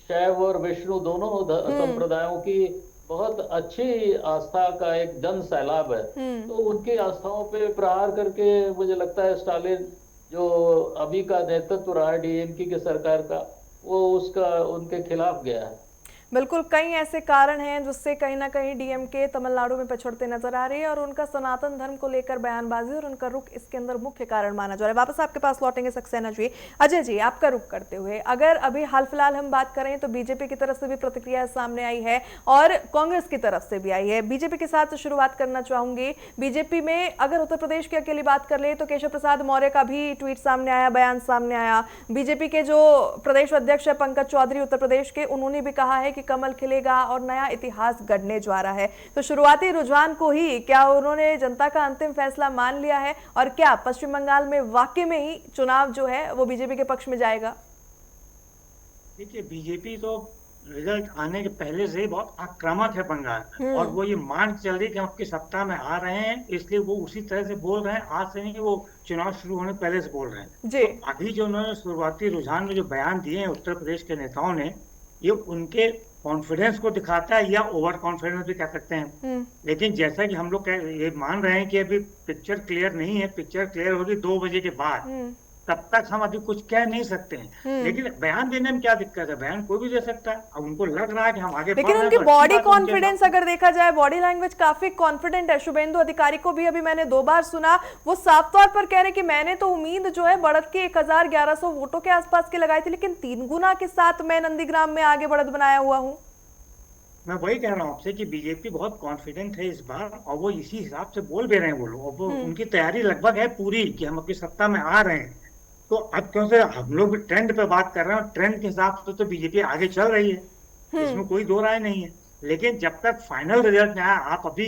शैव और विष्णु दोनों संप्रदायों की बहुत अच्छी आस्था का एक जन सैलाब है। तो उनकी आस्थाओं पे प्रहार करके मुझे लगता है स्टालिन जो अभी का नेतृत्व रहा है डीएमके की सरकार का, वो उसका उनके खिलाफ गया है। बिल्कुल, कई ऐसे कारण हैं जिससे कहीं ना कहीं डीएमके तमिलनाडु में पिछड़ते नजर आ रही है, और उनका सनातन धर्म को लेकर बयानबाजी और उनका रुख इसके अंदर मुख्य कारण माना जा रहा है। वापस आपके पास लौटेंगे सक्सेना जी। अजय जी, आपका रुख करते हुए अगर अभी हाल फिलहाल हम बात करें तो बीजेपी की तरफ से भी प्रतिक्रिया सामने आई है और कांग्रेस की तरफ से भी आई है। बीजेपी के साथ शुरुआत करना चाहूंगी। बीजेपी में अगर उत्तर प्रदेश की अकेली बात कर ले तो केशव प्रसाद मौर्य का भी ट्वीट सामने आया, बयान सामने आया। बीजेपी के जो प्रदेश अध्यक्ष है पंकज चौधरी उत्तर प्रदेश के, उन्होंने भी कहा है कि कमल खिलेगा और नया इतिहास गढ़ने जा रहा है। तो शुरुआती रुझान को ही क्या उन्होंने जनता का अंतिम फैसला मान लिया है, और क्या पश्चिम बंगाल में वाकई में ही चुनाव जो है वो बीजेपी के पक्ष में जाएगा? देखिए, बीजेपी तो रिजल्ट आने के पहले से ही बहुत आक्रामक है बंगाल में, और वो ये मान चल रही कि हम आपकी सत्ता में आ रहे हैं, इसलिए वो उसी तरह से बोल रहे हैं। आज से नहीं, वो चुनाव शुरू होने पहले से बोल रहे हैं जी। तो अभी जो उन्होंने शुरुआती रुझान में जो बयान दिए हैं उत्तर प्रदेश के नेताओं ने, ये उनके कॉन्फिडेंस को दिखाता है, या ओवर कॉन्फिडेंस भी कह सकते हैं। लेकिन जैसा कि हम लोग ये मान रहे हैं कि अभी पिक्चर क्लियर नहीं है, पिक्चर क्लियर होगी 2 बजे के बाद, तब तक हम अभी कुछ कह नहीं सकते हैं। लेकिन बयान देने में क्या दिक्कत है? बयान कोई भी दे सकता है। अब उनको लग रहा है कि हम आगे, लेकिन उनकी बॉडी कॉन्फिडेंस अगर देखा जाए, बॉडी लैंग्वेज काफी कॉन्फिडेंट है। शुभेंदु अधिकारी को भी अभी मैंने 2 बार सुना, वो साफ तौर पर कह रहे कि मैंने तो उम्मीद जो है बढ़त के 1100 वोटों के आसपास के लगाई थी, लेकिन 3 गुना के साथ मैं नंदीग्राम में आगे बढ़त बनाया हुआ हूँ। मैं वही कह रहा हूँ आपसे कि बीजेपी बहुत कॉन्फिडेंट है इस बार, और वो इसी हिसाब से बोल भी रहे हैं वो लोग। उनकी तैयारी लगभग है पूरी कि हम अपनी सत्ता में आ रहे हैं। तो अब क्योंकि हम लोग भी ट्रेंड पे बात कर रहे हैं, ट्रेंड के हिसाब से तो बीजेपी आगे चल रही है, इसमें कोई 2 राय नहीं है। लेकिन जब तक फाइनल रिजल्ट नहीं आया, आप अभी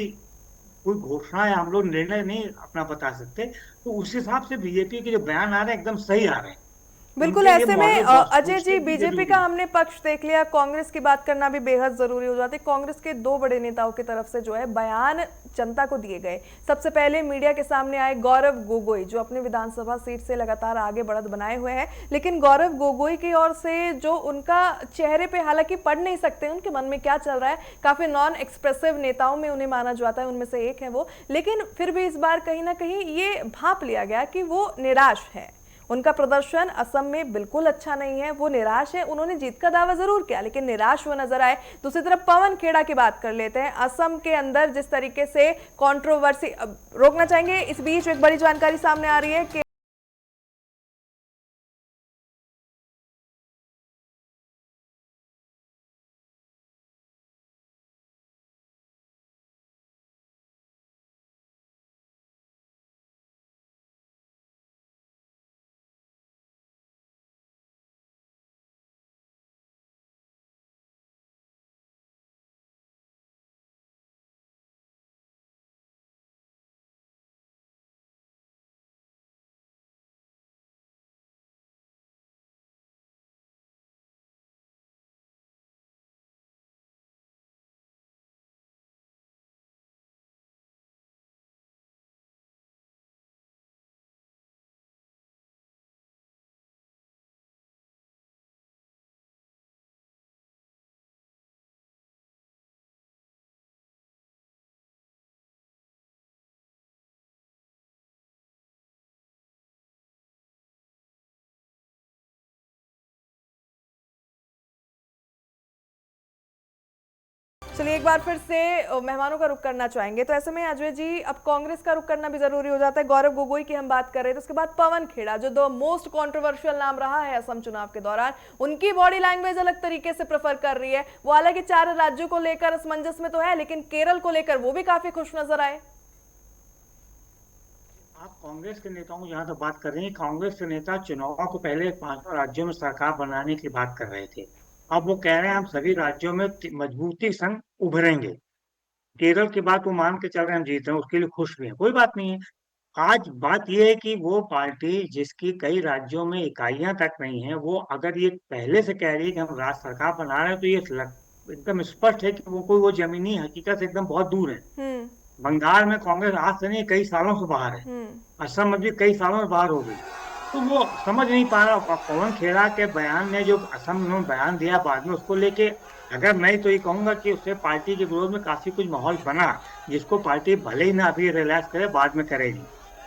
कोई घोषणा या हम लोग निर्णय नहीं अपना बता सकते। तो उस हिसाब से बीजेपी के जो बयान आ रहे हैं एकदम सही आ रहे हैं। बिल्कुल उनके ये ऐसे में मॉडल अजय जी, सोचना भी बीजेपी जरूरी का है। हमने पक्ष देख लिया, कांग्रेस की बात करना भी बेहद जरूरी हो जाती है। कांग्रेस के दो बड़े नेताओं की तरफ से जो है बयान जनता को दिए गए। सबसे पहले मीडिया के सामने आए गौरव गोगोई, जो अपने विधानसभा सीट से लगातार आगे बढ़त बनाए हुए हैं, लेकिन गौरव गोगोई की ओर से जो उनका चेहरे पे हालांकि पढ़ नहीं सकते उनके मन में क्या चल रहा है, काफी नॉन एक्सप्रेसिव नेताओं में उन्हें माना जाता है, उनमें से एक है वो, लेकिन फिर भी इस बार कहीं ना कहीं ये भांप लिया गया कि वो निराश है। उनका प्रदर्शन असम में बिल्कुल अच्छा नहीं है, वो निराश है। उन्होंने जीत का दावा जरूर किया लेकिन निराश वो नजर आए। दूसरी तरफ पवन खेड़ा की बात कर लेते हैं। असम के अंदर जिस तरीके से कंट्रोवर्सी, रोकना चाहेंगे, इस बीच एक बड़ी जानकारी सामने आ रही है कि चलिए एक बार फिर से मेहमानों का रुख करना चाहेंगे। तो ऐसे में अजय जी, अब कांग्रेस का रुख करना भी जरूरी हो जाता है। गौरव गोगोई की हम बात कर रहे थे, उसके बाद पवन खेड़ा जो द मोस्ट कंट्रोवर्शियल नाम रहा है असम चुनाव के दौरान, उनकी बॉडी लैंग्वेज अलग तरीके से प्रेफर कर रही है। वो हालांकि 4 राज्यों को लेकर असमंजस में तो है, लेकिन केरल को लेकर वो भी काफी खुश नजर आए। आप कांग्रेस के नेताओं को जहां तक बात कर रहे हैं, कांग्रेस के नेता चुनाव को पहले 5 राज्यों में सरकार बनाने की बात कर रहे थे। अब वो कह रहे हैं हम सभी राज्यों में मजबूती संग उभरेंगे। केरल की बात वो मान के चल रहे हैं हम जीत रहे हैं, उसके लिए खुश भी हैं, कोई बात नहीं है। आज बात यह है कि वो पार्टी जिसकी कई राज्यों में इकाइयां तक नहीं है, वो अगर ये पहले से कह रही है कि हम राज्य सरकार बना रहे हैं, तो ये एकदम स्पष्ट है कि वो कोई वो जमीनी हकीकत से एकदम बहुत दूर है। बंगाल में कांग्रेस आज से नहीं कई सालों से बाहर है, असम में भी कई सालों से बाहर हो गई, तो वो समझ नहीं पा रहा। पवन खेड़ा के बयान ने जो असम में बयान दिया बाद में, उसको लेके अगर मैं तो ये कहूंगा कि उससे पार्टी के विरोध में काफी कुछ माहौल बना, जिसको पार्टी भले ही ना अभी रियलाइज करे, बाद में करेगी।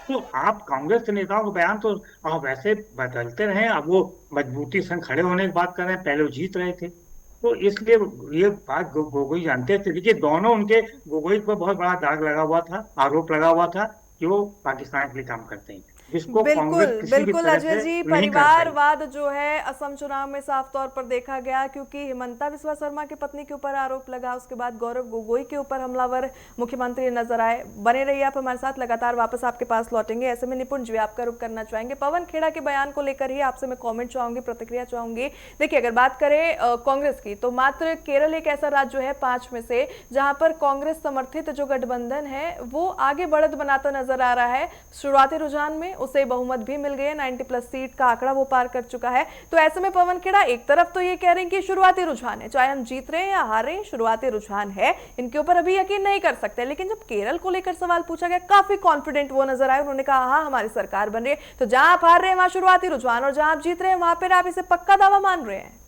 तो आप कांग्रेस के नेताओं के बयान तो आप वैसे बदलते रहे, अब वो मजबूती संग खड़े होने की बात कर रहे हैं, पहले वो जीत रहे थे। तो इसलिए ये बात गोगोई जानते थे। देखिए दोनों उनके, गोगोई पर बहुत बड़ा दाग लगा हुआ था, आरोप लगा हुआ था कि वो पाकिस्तान के लिए काम करते हैं, जिसको कांग्रेस बिल्कुल किसी भी बिल्कुल तरह अजय से जी, नहीं कर परिवारवाद जो है असम चुनाव में साफ तौर पर देखा गया, क्योंकि हिमंता बिस्वा शर्मा की पत्नी के ऊपर आरोप लगा, उसके बाद गौरव गोगोई के ऊपर हमलावर मुख्यमंत्री नजर आए। बने रहिए आप हमारे साथ, लगातार वापस आपके पास लौटेंगे। ऐसे में निपुण जी आपका रुख करना चाहेंगे, पवन खेड़ा के बयान को लेकर ही आपसे मैं कॉमेंट चाहूंगी, प्रतिक्रिया चाहूंगी। देखिए अगर बात करें कांग्रेस की, तो मात्र केरल एक ऐसा राज्य है 5 में से जहां पर कांग्रेस समर्थित जो गठबंधन है वो आगे बढ़त बनाता नजर आ रहा है। शुरुआती रुझान में उसे बहुमत भी मिल गए, 90+ सीट का आंकड़ा वो पार कर चुका है। तो ऐसे में पवन खेड़ा एक तरफ तो ये कह रहे हैं कि शुरुआती रुझान है, चाहे हम जीत रहे हैं या हार रहे हैं, शुरुआती रुझान है, इनके ऊपर अभी यकीन नहीं कर सकते। लेकिन जब केरल को लेकर सवाल पूछा गया, काफी कॉन्फिडेंट वो नजर आए, उन्होंने कहा हाँ हमारी सरकार बन रही है। तो जहां आप हार रहे हैं वहां शुरुआती रुझान, और जहां आप जीत रहे हैं वहां पर आप इसे पक्का दावा मान रहे हैं।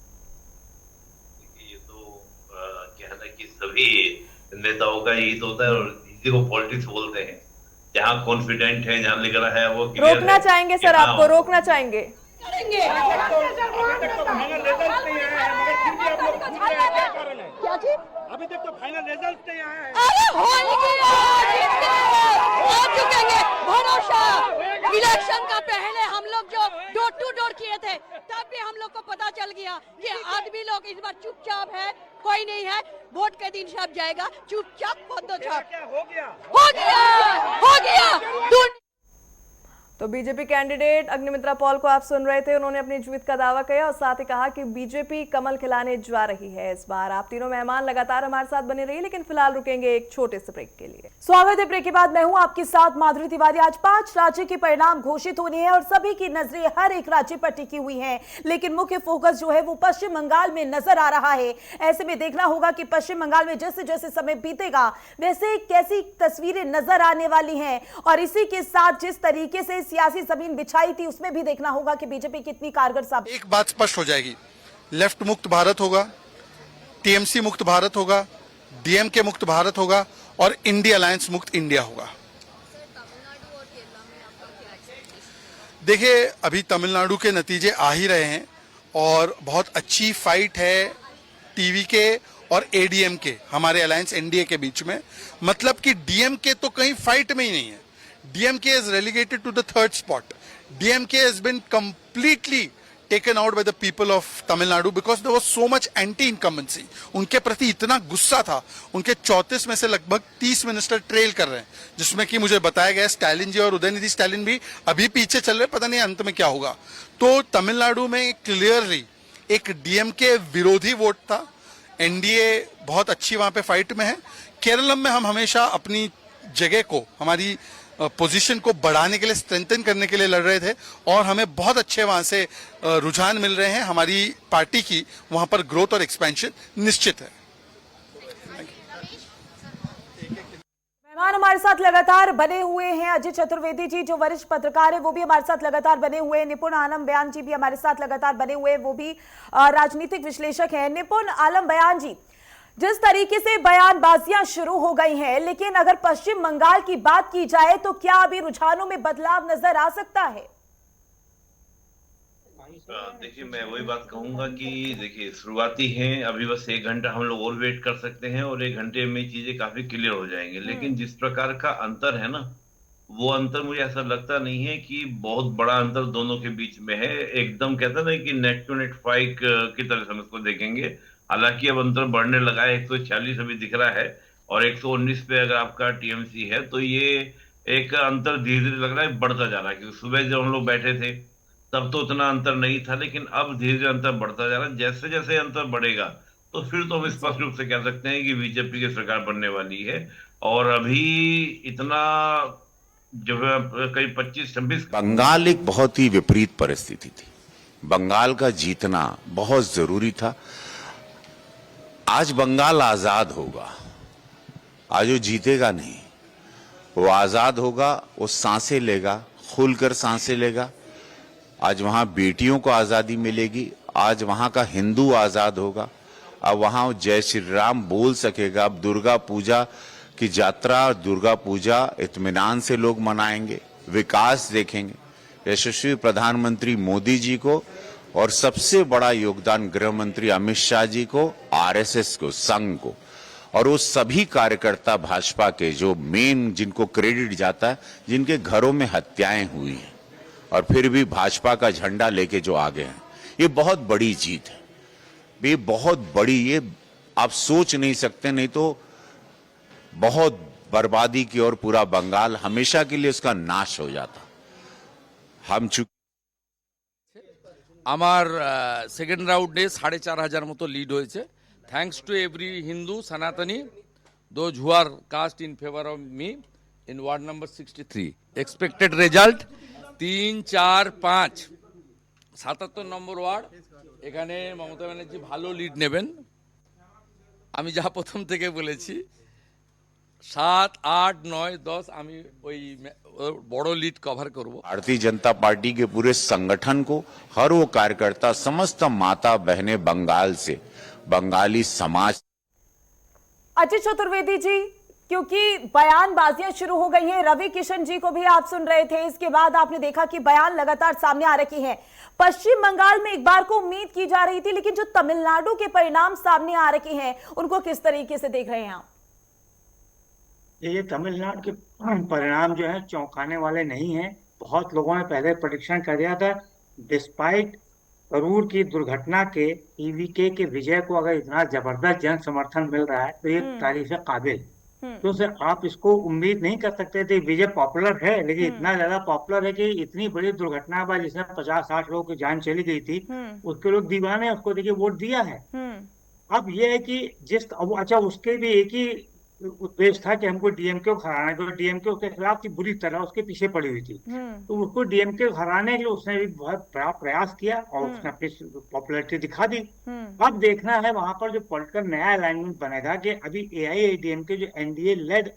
ये तो कहना कि सभी नेताओं का यही तो होता है, और इसी को पॉलिटिक्स बोलते हैं। जहाँ कॉन्फिडेंट है, जहाँ लग रहा है वो रोकना चाहेंगे सर, आपको रोकना चाहेंगे। क्या चीज? अभी तक तो फाइनल रिजल्ट नहीं आया है। अरे होंगे, आ चुकेंगे, भरोसा। इलेक्शन का पहले हम लोग जो डोर टू डोर किए थे, तब भी हम लोग को पता चल गया कि आदमी लोग इस बार चुपचाप है, कोई नहीं है, वोट के दिन सब जाएगा, चुपचाप क्या हो गया? हो गया। तो बीजेपी कैंडिडेट अग्निमित्रा पॉल को आप सुन रहे थे। उन्होंने अपनी जीत का दावा किया और साथ ही कहा कि बीजेपी कमल खिलाने जा रही है इस बार। आप तीनों मेहमान लगातार हमारे साथ बने रहिए, लेकिन फिलहाल रुकेंगे एक छोटे से ब्रेक के लिए। स्वागत है ब्रेक के बाद। मैं हूं आपके साथ माधुरी तिवारी। आज 5 राज्य के परिणाम घोषित होने हैं और सभी की नजरें हर एक राज्य पर टिकी हुई हैं, लेकिन मुख्य फोकस जो है वो पश्चिम बंगाल में नजर आ रहा है। ऐसे में देखना होगा कि पश्चिम बंगाल में जैसे जैसे समय बीतेगा वैसे कैसी तस्वीरें नजर आने वाली हैं, और इसी के साथ जिस तरीके से सियासी जमीन बिछाई थी उसमें भी देखना होगा कि बीजेपी कितनी कारगर साबित। एक बात स्पष्ट हो जाएगी, लेफ्ट मुक्त भारत होगा, टीएमसी मुक्त भारत होगा, डीएमके मुक्त भारत होगा और इंडिया अलायंस मुक्त इंडिया होगा। देखिए, अभी तमिलनाडु के नतीजे आ ही रहे हैं और बहुत अच्छी फाइट है टीवीके और एडीएमके हमारे अलायंस एनडीए के बीच में। मतलब कि डीएमके तो कहीं फाइट में ही नहीं है। DMK is relegated to the 3rd spot. DMK has been completely taken out by the people of Tamil Nadu because there was so much anti-incumbency. उनके प्रति इतना गुस्सा था। उनके 34 में से लगभग 30 मिनिस्टर ट्रेल कर रहे हैं, जिसमें कि मुझे बताया गया स्टालिन जी और उदयनिधि स्टालिन भी अभी पीछे चल रहे, पता नहीं अंत में क्या होगा। तो तमिलनाडु में क्लियरली एक DMK विरोधी वोट था। एनडीए बहुत अच्छी वहां पे फाइट में है। केरलम में हम हमेशा अपनी जगह को, हमारी पोजीशन को बढ़ाने के लिए, स्ट्रेंथन करने के लिए लड़ रहे थे और हमें बहुत अच्छे वहां से रुझान मिल रहे हैं। हमारी पार्टी की वहां पर ग्रोथ और एक्सपेंशन निश्चित है। मेहमान हमारे साथ लगातार बने हुए हैं। अजय चतुर्वेदी जी जो वरिष्ठ पत्रकार है वो भी हमारे साथ लगातार बने हुए हैं। निपुण आलम बयान जी भी हमारे साथ लगातार बने हुए हैं, वो भी राजनीतिक विश्लेषक हैं। निपुण आलम बयान जी, जिस तरीके से बयानबाजियां शुरू हो गई हैं, लेकिन अगर पश्चिम बंगाल की बात की जाए तो क्या अभी रुझानों में बदलाव नजर आ सकता है? देखिए, मैं वही बात कहूंगा कि देखिए, शुरुआती है, अभी बस 1 घंटा हम लोग और वेट कर सकते हैं और 1 घंटे में चीजें काफी क्लियर हो जाएंगे। लेकिन जिस प्रकार का अंतर है ना, वो अंतर मुझे ऐसा लगता नहीं है कि बहुत बड़ा अंतर दोनों के बीच में है। एकदम कहते ना कि नेट टू नेट फाइट की तरह हम इसको देखेंगे। हालांकि अब अंतर बढ़ने लगा है, 146 अभी दिख रहा है और 119 पे अगर आपका टीएमसी है, तो ये एक अंतर धीरे धीरे लग रहा है बढ़ता जा रहा है। क्योंकि सुबह जब हम लोग बैठे थे तब तो उतना अंतर नहीं था, लेकिन अब धीरे धीरे अंतर बढ़ता जा रहा है। जैसे जैसे अंतर बढ़ेगा तो फिर तो हम स्पष्ट रूप से कह सकते हैं कि बीजेपी की सरकार बनने वाली है। और अभी इतना जब करीब 25-26 बंगाल एक बहुत ही विपरीत परिस्थिति थी। बंगाल का जीतना बहुत जरूरी था। आज बंगाल आजाद होगा, आज वो जीतेगा नहीं, वो आजाद होगा, वो सांसें लेगा, खुलकर सांसें लेगा। आज वहां बेटियों को आजादी मिलेगी, आज वहां का हिंदू आजाद होगा, अब वहां जय श्री राम बोल सकेगा। अब दुर्गा पूजा की यात्रा, दुर्गा पूजा इत्मीनान से लोग मनाएंगे, विकास देखेंगे। यशस्वी प्रधानमंत्री मोदी जी को और सबसे बड़ा योगदान गृह मंत्री अमित शाह जी को, आरएसएस को, संघ को और वो सभी कार्यकर्ता भाजपा के जो मेन जिनको क्रेडिट जाता है, जिनके घरों में हत्याएं हुई हैं और फिर भी भाजपा का झंडा लेके जो आगे हैं, ये बहुत बड़ी जीत है। ये बहुत बड़ी, ये आप सोच नहीं सकते, नहीं तो बहुत बर्बादी की ओर पूरा बंगाल हमेशा के लिए उसका नाश हो जाता। हम আমার সেকেন্ড রাউন্ডে 4,500 মতো লিড হয়েছে, thanks to every Hindu Sanatani those who are cast in favour of me in ward number 63। Expected result 3, 4, 5, 77 নম্বর ওয়ার্ড। এখানে মমতা ব্যানার্জি ভালো লিড নেবেন। আমি যা প্রথম থেকে বলেছি 7, 8, 9, 10 আমি ওই बड़ो लीड कवर करबो। भारतीय जनता पार्टी के पूरे संगठन को, हर वो कार्यकर्ता, समस्त माता बहनें बंगाल से, बंगाली समाज। अजय चतुर्वेदी जी, क्योंकि बयानबाजियां शुरू हो गई हैं, रवि किशन जी को भी आप सुन रहे थे, इसके बाद आपने देखा कि बयान लगातार सामने आ रही हैं। पश्चिम बंगाल में एक बार को उम्मीद की जा रही थी, लेकिन जो तमिलनाडु के परिणाम सामने आ रहे हैं उनको किस तरीके से देख रहे हैं आप? ये तमिलनाडु के परिणाम जो है चौंकाने वाले नहीं हैं। बहुत लोगों ने पहले प्रेडिक्शन कर दिया था, डिस्पाइट करूर की दुर्घटना के टीवीके के विजय को अगर इतना जबरदस्त जन समर्थन मिल रहा है तो ये तारीफ काबिल। तो से आप इसको उम्मीद नहीं कर सकते थे। विजय पॉपुलर है, लेकिन इतना ज्यादा पॉपुलर है कि इतनी बड़ी दुर्घटना बाद जिसमें 50-60 लोगों की जान चली गई थी, उसके लोग दीवाने, उसको देखिए वोट दिया है। अब ये है कि अच्छा, उसके भी एक ही उद्देश्य था कि हमको डीएमके को हराना, क्योंकि डीएमके उसके खिलाफ थी, बुरी तरह उसके पीछे पड़ी हुई थी। तो उसको डीएमके को हराने के लिए उसने भी बहुत बड़ा प्रयास किया और उसने अपनी पॉपुलैरिटी दिखा दी। अब देखना है वहां पर जो पॉलिटिकल नया अलाइनमेंट बनेगा, कि अभी एआईएडीएमके जो एनडीए लेड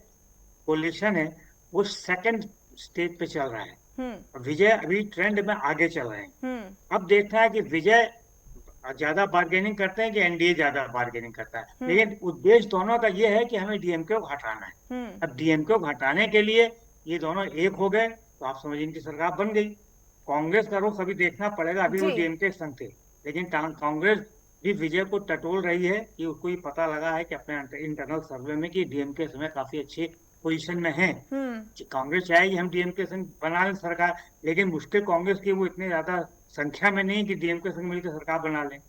कोलिशन है वो सेकंड स्टेज पे चल रहा है, विजय अभी ट्रेंड में आगे चल रहे हैं। अब देखना है कि विजय ज्यादा बार्गेनिंग करते हैं कि एनडीए ज्यादा बार्गेनिंग करता है, लेकिन उद्देश्य दोनों का ये है कि हमें डीएमके को हटाना है। अब डीएमके को हटाने के लिए ये दोनों एक हो गए तो आप समझिए इनकी सरकार बन गई। कांग्रेस का रुख अभी देखना पड़ेगा, अभी वो डीएमके संग थे, लेकिन कांग्रेस भी विजय को टटोल रही है कि उसको ये पता लगा है कि अपने इंटरनल सर्वे में कि डीएमके समय काफी अच्छी पोजीशन में है। कांग्रेस चाहेगी हम डीएमके संग बना लें सरकार, लेकिन मुश्किल कांग्रेस की वो इतने ज्यादा संख्या में नहीं कि डीएमके संग मिलकर सरकार बना लें।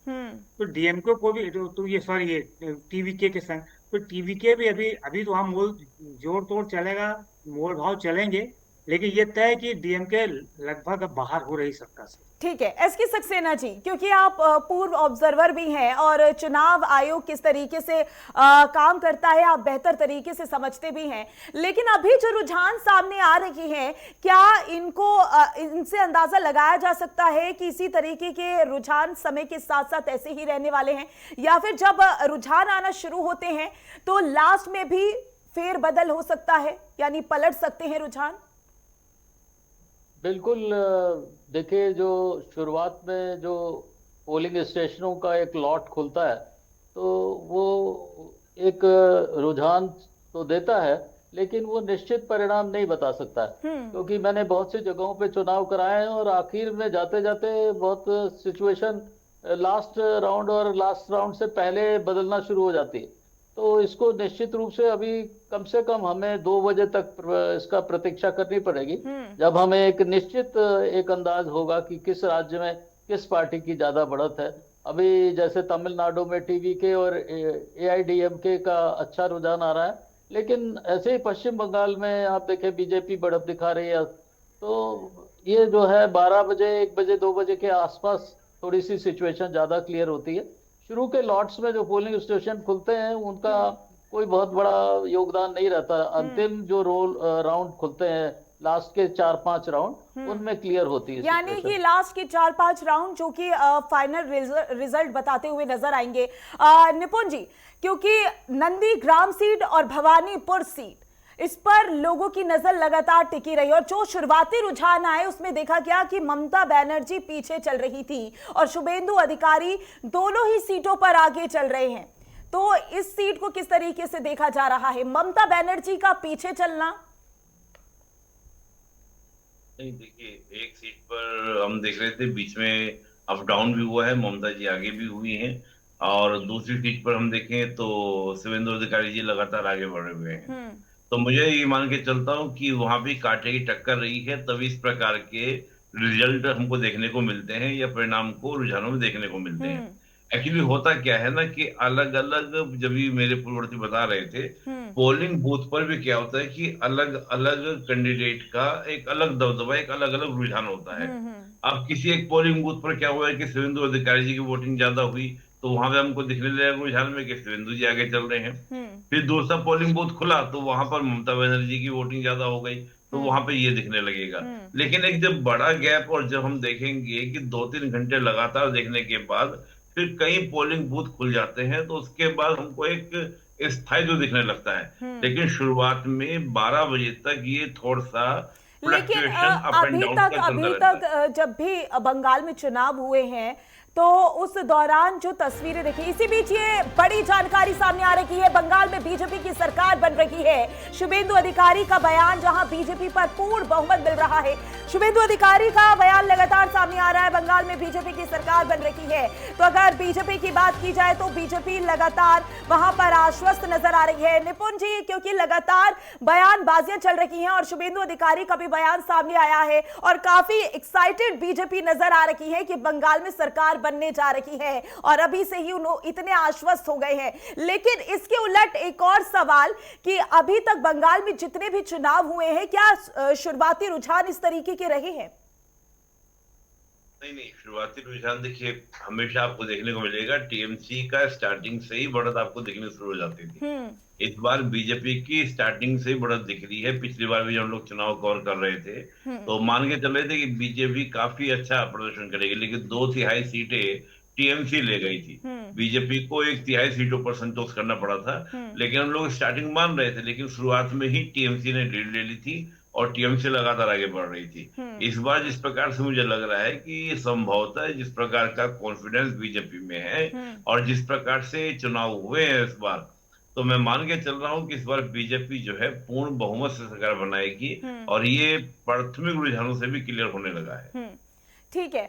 तो डीएमके को भी तो ये टीवीके के संग, तो टीवीके भी अभी तो हम मोल जोड़ तोड़ चलेगा, मोल भाव चलेंगे, लेकिन ये तय कि डीएमके लगभग बाहर हो रही सत्ता से। ठीक है एसके सक्सेना जी, क्योंकि आप पूर्व ऑब्जर्वर भी हैं और चुनाव आयोग किस तरीके से काम करता है आप बेहतर तरीके से समझते भी हैं, लेकिन अभी जो रुझान सामने आ रही हैं, क्या इनसे अंदाजा लगाया जा सकता है कि इसी तरीके के रुझान समय के साथ साथ ऐसे ही रहने वाले हैं, या फिर जब रुझान आना शुरू होते हैं तो लास्ट में भी फेरबदल हो सकता है, यानी पलट सकते हैं रुझान? बिल्कुल, देखिए जो शुरुआत में जो पोलिंग स्टेशनों का एक लॉट खुलता है तो वो एक रुझान तो देता है, लेकिन वो निश्चित परिणाम नहीं बता सकता है, क्योंकि मैंने बहुत सी जगहों पे चुनाव कराए हैं और आखिर में जाते जाते बहुत सिचुएशन लास्ट राउंड और लास्ट राउंड से पहले बदलना शुरू हो जाती है। तो इसको निश्चित रूप से अभी कम से कम हमें 2 बजे तक इसका प्रतीक्षा करनी पड़ेगी, जब हमें एक निश्चित एक अंदाज होगा कि किस राज्य में किस पार्टी की ज्यादा बढ़त है। अभी जैसे तमिलनाडु में टीवीके और एआईडीएमके का अच्छा रुझान आ रहा है, लेकिन ऐसे ही पश्चिम बंगाल में आप देखें बीजेपी बढ़त दिखा रही है। तो ये जो है 12 बजे 1 बजे 2 बजे के आसपास थोड़ी सी सिचुएशन ज्यादा क्लियर होती है। शुरू के लॉट्स में जो पोलिंग स्टेशन खुलते हैं उनका कोई बहुत बड़ा योगदान नहीं रहता, अंतिम जो राउंड खुलते हैं लास्ट के 4-5 राउंड उनमें क्लियर होती है, यानी कि लास्ट के 4-5 राउंड जो कि फाइनल रिजल्ट बताते हुए नजर आएंगे। निपुण जी, क्योंकि नंदीग्राम सीट और भवानीपुर सीट, इस पर लोगों की नजर लगातार टिकी रही और जो शुरुआती रुझान आए उसमें देखा गया कि ममता बनर्जी पीछे चल रही थी और शुभेंदु अधिकारी दोनों ही सीटों पर आगे चल रहे हैं। तो इस सीट को किस तरीके से देखा जा रहा है, ममता बनर्जी का पीछे चलना? नहीं, देखिए एक सीट पर हम देख रहे थे बीच में अप डाउन भी हुआ है, ममता जी आगे भी हुई हैं, और दूसरी सीट पर हम देखें तो शुभेंदु अधिकारी जी लगातार आगे बढ़े हुए हैं। तो मुझे ये मान के चलता हूँ कि वहां भी कांटे की टक्कर रही है, तभी इस प्रकार के रिजल्ट हमको देखने को मिलते हैं या परिणाम को रुझानों में देखने को मिलते हैं। एक्चुअली होता क्या है ना कि अलग अलग, जब भी मेरे पूर्ववर्ती बता रहे थे, पोलिंग बूथ पर भी क्या होता है कि अलग अलग कैंडिडेट का एक अलग दबदबा, एक अलग अलग रुझान होता है। अब किसी एक पोलिंग बूथ पर क्या हुआ है कि शुभेंदु अधिकारी जी की वोटिंग ज्यादा हुई, तो वहां पे हमको दिखने लगेगा रुझान में कि शुभेंदु जी आगे चल रहे हैं। फिर दूसरा पोलिंग बूथ खुला तो वहां पर ममता बनर्जी की वोटिंग ज्यादा हो गई, तो वहां पे ये दिखने लगेगा। लेकिन एक जब बड़ा गैप और जब हम देखेंगे कि 2-3 घंटे लगातार देखने के बाद फिर कई पोलिंग बूथ खुल जाते हैं, तो उसके बाद हमको एक स्थायी जो दिखने लगता है। लेकिन शुरुआत में 12 बजे तक ये थोड़ा सा, लेकिन अभी तक जब भी बंगाल में चुनाव हुए हैं तो उस दौरान जो तस्वीरें देखी, इसी बीच ये बड़ी जानकारी सामने आ रही है, बंगाल में बीजेपी की सरकार बन रही है। शुभेंदु अधिकारी का बयान, जहां बीजेपी पर पूर्ण बहुमत मिल रहा है, शुभेंदु अधिकारी का बयान लगातार सामने आ रहा है, बंगाल में बीजेपी की सरकार बन रही है। तो अगर बीजेपी की बात की जाए तो बीजेपी लगातार वहां पर आश्वस्त नजर आ रही है। निपुण जी, क्योंकि लगातार बयानबाजियां चल रही हैं और शुभेंदु अधिकारी का भी बयान सामने आया है और काफी एक्साइटेड बीजेपी नजर आ रही है कि बंगाल में सरकार बनने जा रही है और अभी से ही उन्होंने इतने आश्वस्त हो गए हैं। लेकिन इसके उलट एक और सवाल कि अभी तक बंगाल में जितने भी चुनाव हुए हैं, क्या शुरुआती रुझान इस तरीके के रहे हैं? नहीं, शुरुआती रुझान देखिए हमेशा आपको देखने को मिलेगा। टीएमसी का स्टार्टिंग से ही बढ़त आपको दिखने शुरू हो जाती थी। इस बार बीजेपी की स्टार्टिंग से ही बढ़त दिख रही है। पिछली बार भी जब हम लोग चुनाव कवर कर रहे थे तो मान के चल रहे थे कि बीजेपी काफी अच्छा प्रदर्शन करेगी, लेकिन 2/3 सीटें टीएमसी ले गई थी। बीजेपी को 1/3 सीटों पर संतोष करना पड़ा था, लेकिन हम लोग स्टार्टिंग मान रहे थे, लेकिन शुरुआत में ही टीएमसी ने लीड ले ली थी और टीएमसी लगातार आगे बढ़ रही थी। इस बार जिस प्रकार से मुझे लग रहा है कि संभवतः जिस प्रकार का कॉन्फिडेंस बीजेपी में है और जिस प्रकार से चुनाव हुए हैं इस बार, तो मैं मान के चल रहा हूं कि इस बार बीजेपी जो है पूर्ण बहुमत से सरकार बनाएगी और ये प्राथमिक रुझानों से भी क्लियर होने लगा है। ठीक है।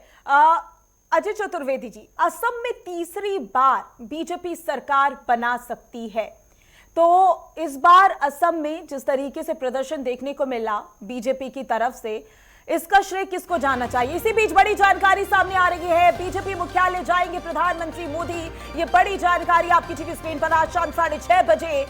अजय चतुर्वेदी जी, असम में तीसरी बार बीजेपी सरकार बना सकती है, तो इस बार असम में जिस तरीके से प्रदर्शन देखने को मिला बीजेपी की तरफ से, इसका श्रेय किसको जाना चाहिए? इसी बीच बड़ी जानकारी सामने आ रही है, बीजेपी मुख्यालय जाएंगे प्रधानमंत्री मोदी। ये बड़ी जानकारी आपकी टीवी स्क्रीन पर आज शाम 6:30 बजे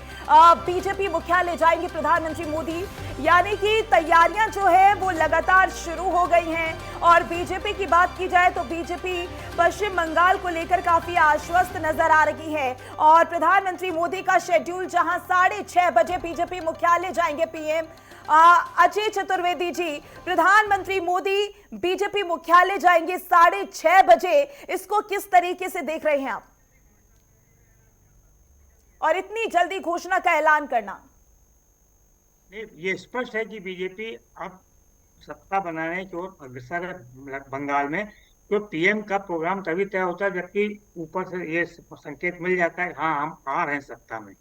बीजेपी मुख्यालय जाएंगे प्रधानमंत्री मोदी, यानी कि तैयारियां जो है वो लगातार शुरू हो गई हैं। और बीजेपी की बात की जाए तो बीजेपी पश्चिम बंगाल को लेकर काफी आश्वस्त नजर आ रही है और प्रधानमंत्री मोदी का शेड्यूल जहां 6:30 बजे बीजेपी मुख्यालय जाएंगे पीएम। अजय चतुर्वेदी जी, प्रधानमंत्री मोदी बीजेपी मुख्यालय जाएंगे 6:30 बजे, इसको किस तरीके से देख रहे हैं आप और इतनी जल्दी घोषणा का ऐलान करना? ये स्पष्ट है कि बीजेपी अब सत्ता बनाने की ओर अग्रसर है बंगाल में। तो पीएम का प्रोग्राम तभी तय होता है जबकि ऊपर से ये संकेत मिल जाता है हाँ हम आ रहे हैं सत्ता में।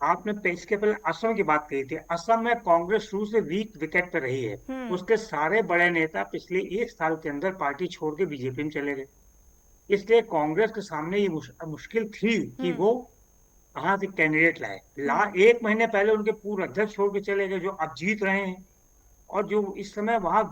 आपने इसके पहले असम की बात कही थी। असम में कांग्रेस शुरू से वीक विकेट पर रही है। उसके सारे बड़े नेता पिछले 1 साल के अंदर पार्टी छोड़ के बीजेपी में चले गए, इसलिए कांग्रेस के सामने ये मुश्किल थी कि वो कहाँ से कैंडिडेट लाए। 1 महीने पहले उनके पूर्व अध्यक्ष छोड़ के चले गए जो अब जीत रहे हैं और जो इस समय वहां